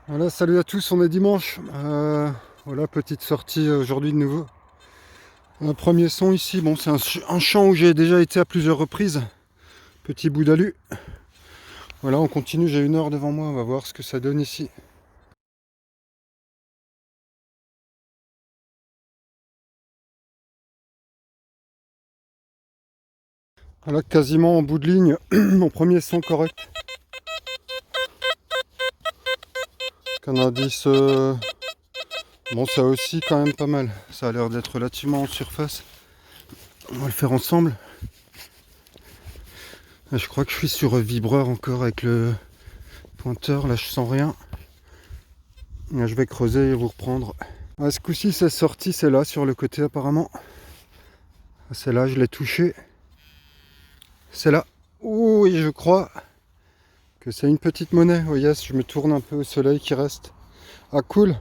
Voilà, salut à tous, on est dimanche. Voilà, petite sortie aujourd'hui de nouveau. Un premier son ici, bon, c'est un champ où j'ai déjà été à plusieurs reprises. Petit bout d'alu. Voilà, on continue, j'ai 1 heure devant moi, on va voir ce que ça donne ici. Voilà, quasiment en bout de ligne, mon premier son correct. Qu'un indice, bon, ça aussi quand même pas mal. Ça a l'air d'être relativement en surface. On va le faire ensemble. Je crois que je suis sur vibreur encore avec le pointeur, là je sens rien. Je vais creuser et vous reprendre. Ce coup-ci, c'est sorti, c'est là, sur le côté apparemment. C'est là, je l'ai touché. C'est là. Oui, je crois que c'est une petite monnaie. Oh yes, je me tourne un peu au soleil qui reste. Ah cool.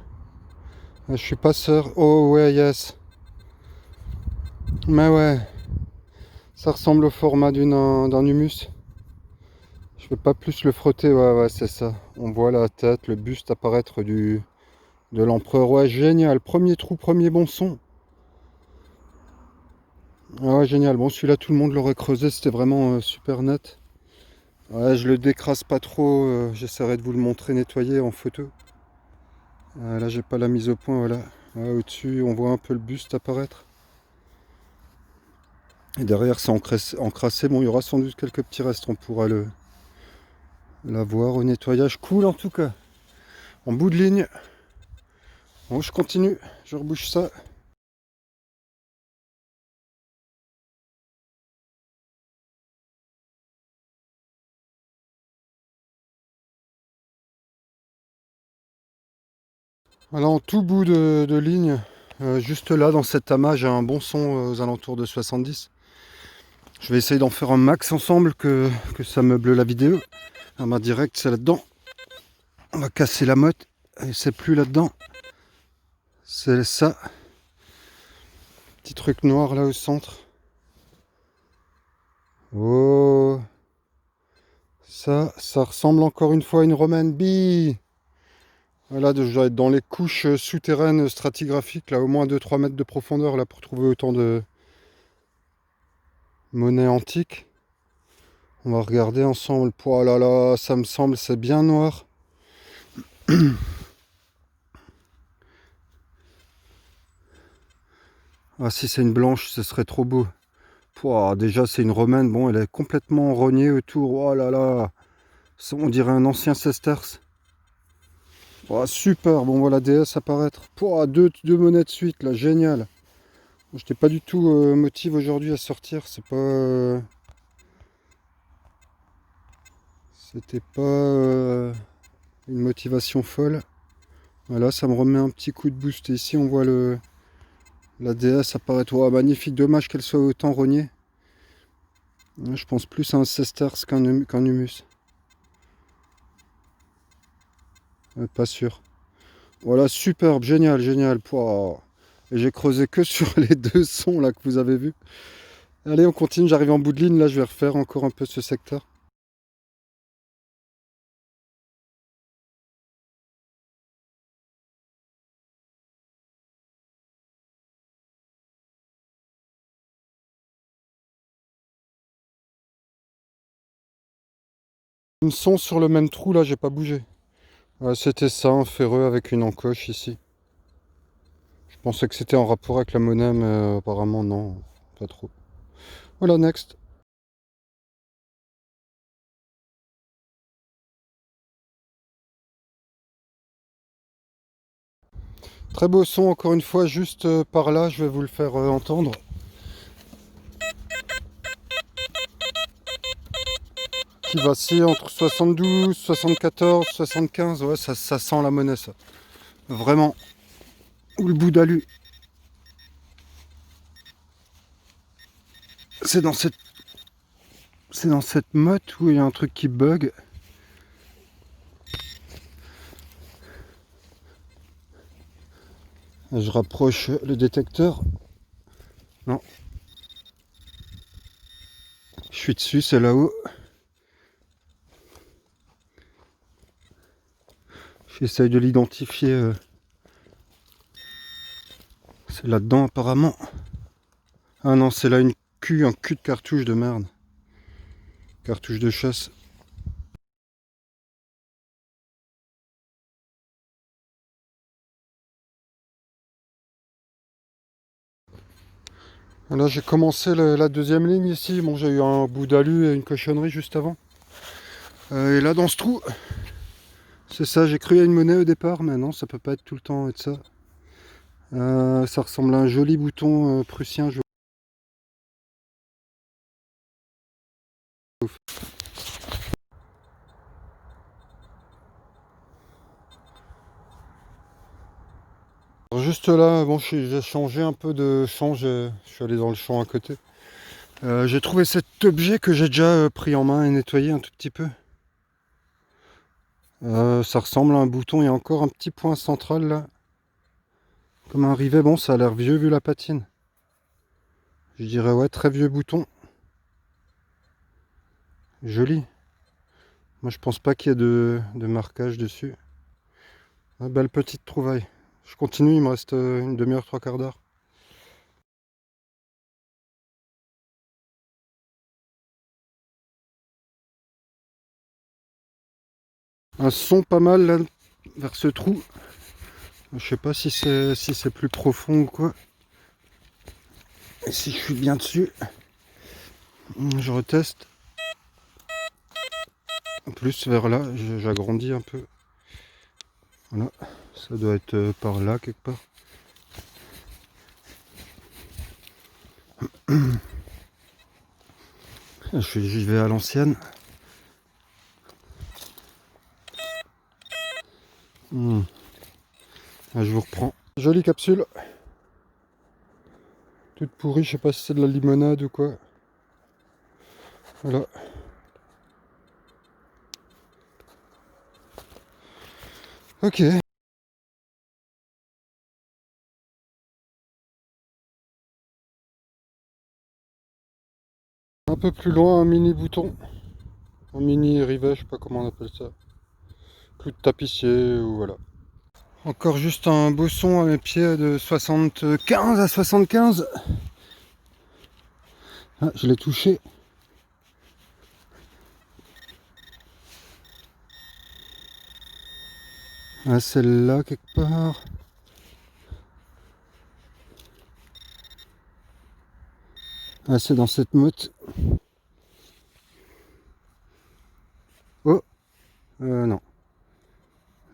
Je suis passeur. Oh ouais, yes. Mais ouais, ça ressemble au format d'un humus. Je vais pas plus le frotter. Ouais, c'est ça. On voit la tête, le buste apparaître de l'empereur. Ouais, génial. Premier trou, premier bon son. Ah ouais, génial. Bon, celui-là, tout le monde l'aurait creusé. C'était vraiment super net. Ouais, je le décrase pas trop. J'essaierai de vous le montrer nettoyé en photo. Là, j'ai pas la mise au point. Voilà. Au-dessus, on voit un peu le buste apparaître. Et derrière, c'est encrassé. Bon, il y aura sans doute quelques petits restes. On pourra la voir au nettoyage. Cool en tout cas. En bout de ligne. Bon, je continue. Je rebouche ça. Voilà, en tout bout de ligne. Juste là, dans cet amas, j'ai un bon son aux alentours de 70. Je vais essayer d'en faire un max ensemble que ça meuble la vidéo. Ma direct, c'est là-dedans. On va casser la motte. Et c'est plus là-dedans. C'est ça. Petit truc noir là au centre. Oh. Ça ressemble encore une fois à une romaine bille. Voilà, je dois être dans les couches souterraines stratigraphiques, là, au moins 2-3 mètres de profondeur, là, pour trouver autant de monnaie antique. On va regarder ensemble. Oh là là, ça me semble, c'est bien noir. Ah, si c'est une blanche, ce serait trop beau. Pouah, déjà, c'est une romaine. Bon, elle est complètement rognée autour. Oh là là. On dirait un ancien sesterce. Oh, super. Bon, voilà, DS apparaître. Pouah, deux monnaies de suite, là. Génial. Je n'étais pas du tout motivé aujourd'hui à sortir. C'était pas une motivation folle. Voilà, ça me remet un petit coup de boost. Et ici, on voit la DS apparaître. Oh, magnifique. Dommage qu'elle soit autant rognée. Je pense plus à un sesterce qu'un humus. Pas sûr. Voilà, superbe, génial, génial. Pouah. Et j'ai creusé que sur les deux sons là que vous avez vus. Allez, on continue, j'arrive en bout de ligne. Là, je vais refaire encore un peu ce secteur. Une son sur le même trou, là, j'ai pas bougé. Ouais, c'était ça, un ferreux avec une encoche ici. Je pensais que c'était en rapport avec la monnaie, mais apparemment non, pas trop. Voilà, next. Très beau son, encore une fois, juste par là, je vais vous le faire entendre. Qui vacille entre 72, 74, 75. Ouais, ça sent la monnaie, ça. Vraiment. Ou le bout d'alu. C'est dans cette motte où il y a un truc qui bug. Je rapproche le détecteur. Non. Je suis dessus, c'est là-haut. J'essaye de l'identifier. C'est là-dedans apparemment. Ah non, c'est là un cul de cartouche de merde. Cartouche de chasse. Là j'ai commencé la deuxième ligne ici. Bon, j'ai eu un bout d'alu et une cochonnerie juste avant. Et là dans ce trou, c'est ça, j'ai cru à une monnaie au départ, mais non, ça peut pas être tout le temps être ça. Ça ressemble à un joli bouton prussien. Alors juste là, bon, j'ai changé un peu de champ, je suis allé dans le champ à côté. J'ai trouvé cet objet que j'ai déjà pris en main et nettoyé un tout petit peu. Ça ressemble à un bouton, il y a encore un petit point central là. Comme un rivet, bon ça a l'air vieux vu la patine. Je dirais ouais, très vieux bouton. Joli. Moi je pense pas qu'il y ait de marquage dessus. Ah, belle petite trouvaille. Je continue, il me reste une demi-heure, trois quarts d'heure. Un son pas mal là, vers ce trou. Je sais pas si c'est plus profond ou quoi. Et si je suis bien dessus, je reteste. En plus vers là, j'agrandis un peu. Voilà, ça doit être par là quelque part. J'y vais à l'ancienne. Ah, je vous reprends. Jolie capsule. Toute pourrie, je sais pas si c'est de la limonade ou quoi. Voilà. Ok. Un peu plus loin, un mini bouton. Un mini rivet, je sais pas comment on appelle ça. Clou de tapissier ou voilà. Encore juste un beau son à mes pieds de 75 à 75. Ah, je l'ai touché. Ah, celle-là quelque part. Ah, c'est dans cette motte. Oh, non.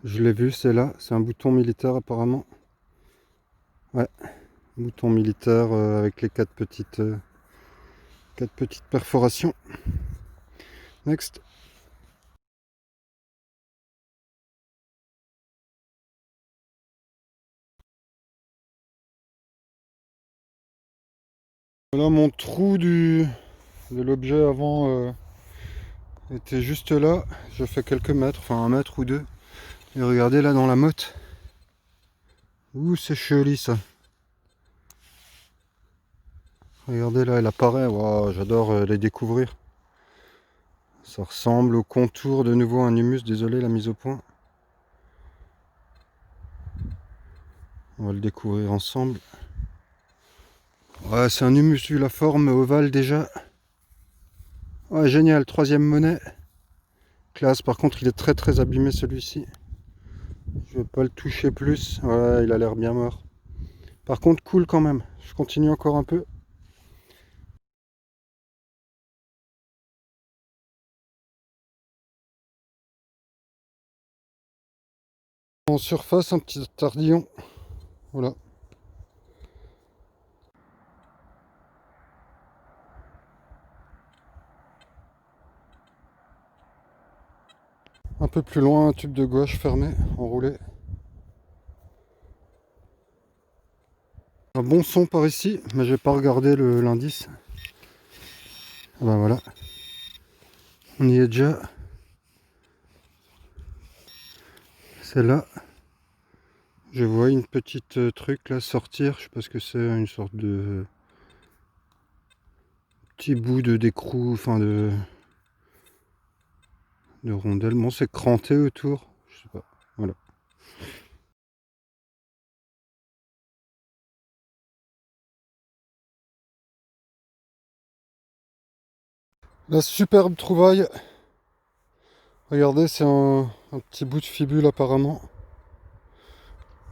Je l'ai vu, c'est là. C'est un bouton militaire apparemment. Ouais, bouton militaire avec les quatre petites perforations. Next. Voilà, mon trou de l'objet avant était juste là. Je fais quelques mètres, enfin un mètre ou deux. Et regardez là dans la motte. Ouh, c'est joli ça. Regardez là, elle apparaît. Wow, j'adore les découvrir. Ça ressemble au contour de nouveau un humus. Désolé la mise au point. On va le découvrir ensemble. Ouais, c'est un humus vu la forme ovale déjà. Ouais, génial, troisième monnaie. Classe, par contre il est très abîmé celui-ci. Je vais pas le toucher plus. Ouais, il a l'air bien mort. Par contre cool quand même. Je continue encore un peu. En surface, un petit tardillon. Voilà. Un peu plus loin, un tube de gouache fermé, enroulé. Un bon son par ici, mais j'ai pas regardé l'indice. Ah ben voilà. On y est déjà. C'est là. Je vois une petite truc là sortir. Je sais pas ce que c'est, une sorte de petit bout d'écrou, enfin de rondelle. Bon, c'est cranté autour. Je sais pas. Voilà. La superbe trouvaille. Regardez, c'est un petit bout de fibule apparemment.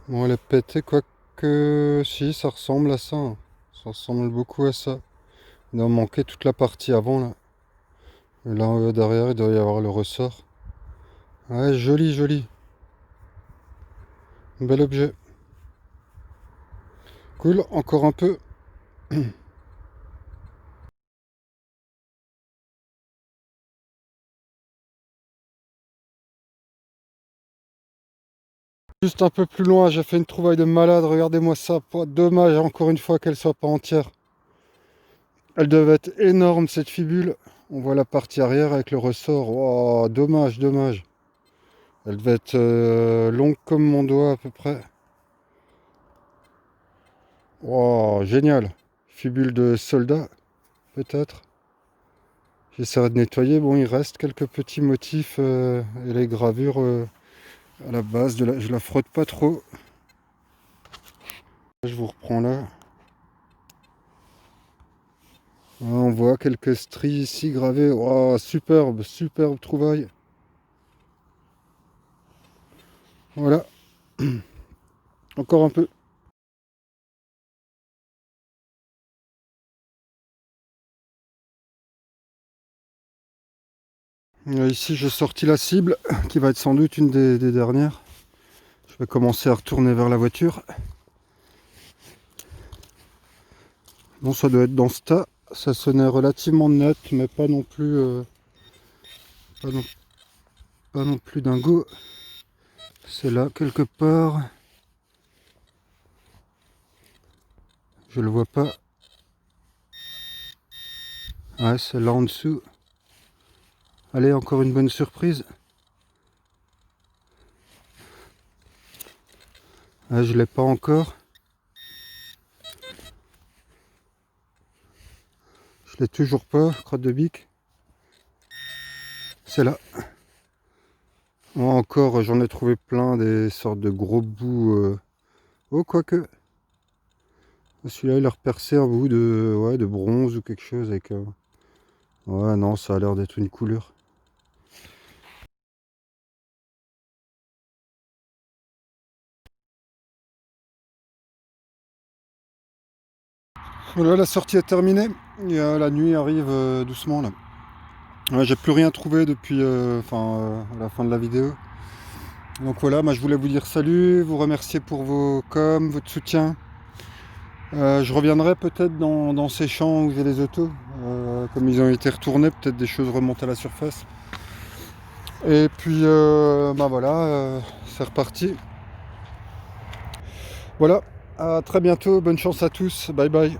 Bon, elle est pétée, quoique si, ça ressemble à ça, hein. Ça ressemble beaucoup à ça. Il doit manquer toute la partie avant là. Et là derrière, il doit y avoir le ressort. Ouais, joli, joli. Bel objet. Cool, encore un peu. Juste un peu plus loin, j'ai fait une trouvaille de malade. Regardez-moi ça. Dommage encore une fois qu'elle soit pas entière. Elle devait être énorme cette fibule. On voit la partie arrière avec le ressort. Oh, dommage, dommage. Elle devait être longue comme mon doigt à peu près. Oh, génial. Fibule de soldat, peut-être. J'essaierai de nettoyer. Bon, il reste quelques petits motifs et les gravures à la base. Je la frotte pas trop. Je vous reprends là. On voit quelques stries ici gravées. Oh, superbe, superbe trouvaille. Voilà. Encore un peu. Ici, j'ai sorti la cible, qui va être sans doute une des dernières. Je vais commencer à retourner vers la voiture. Bon, ça doit être dans ce tas. Ça sonnait relativement net, mais pas non plus, pas non, pas non plus dingo. C'est là, quelque part. Je le vois pas. Ouais, c'est là en dessous. Allez, encore une bonne surprise. Ouais, je l'ai pas encore. Je l'ai toujours pas, crotte de bique. C'est là. Moi encore, j'en ai trouvé plein, des sortes de gros bouts. Oh, quoique. Celui-là, il a repercé un bout de, ouais, de bronze ou quelque chose avec. Ouais, non, ça a l'air d'être une couleur. Voilà, la sortie est terminée. Et, la nuit arrive doucement là. Ouais, j'ai plus rien trouvé depuis à la fin de la vidéo. Donc voilà, moi je voulais vous dire salut, vous remercier pour vos coms, votre soutien. Je reviendrai peut-être dans ces champs où j'ai les autos. Comme ils ont été retournés, peut-être des choses remontent à la surface. Et puis voilà, c'est reparti. Voilà, à très bientôt, bonne chance à tous, bye bye.